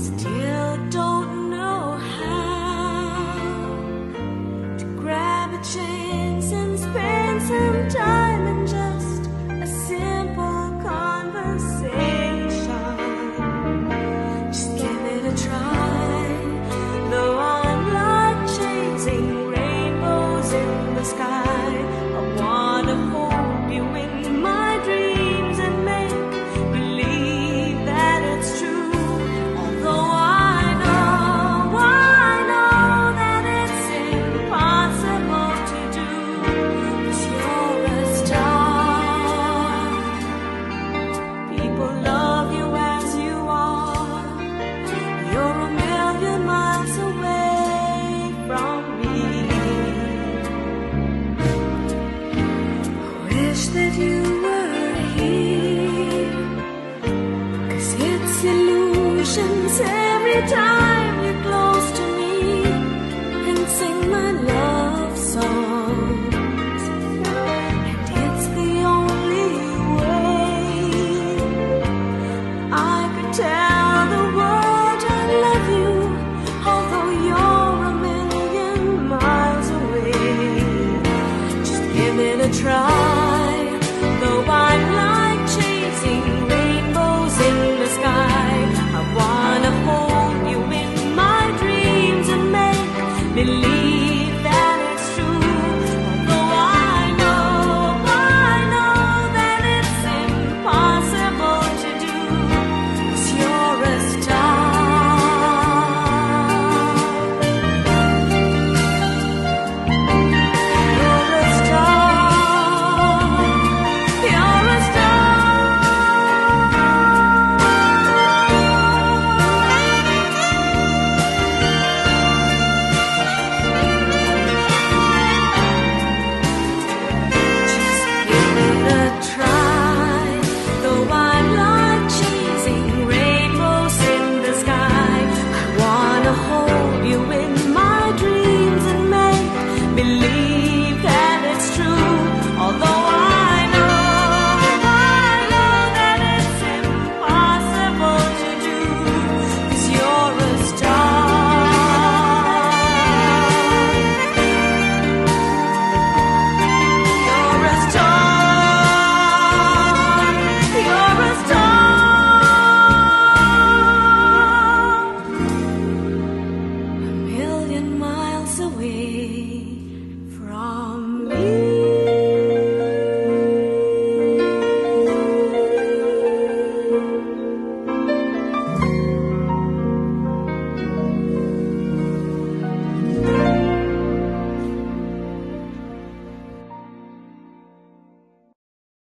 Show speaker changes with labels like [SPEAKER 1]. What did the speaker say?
[SPEAKER 1] Still don't know how to grab a chance and spend some time in just a simple conversation. Just give it a try. Though I'm like chasing rainbows in the sky, I wanna hold you in my dreams and make believe that it's true. Although I know that it's impossible to do, 'cause you're a star. People love you as you are. You're a million miles away from me. I wish that you were here, 'cause it's illusions every time you're close to me and sing my love song.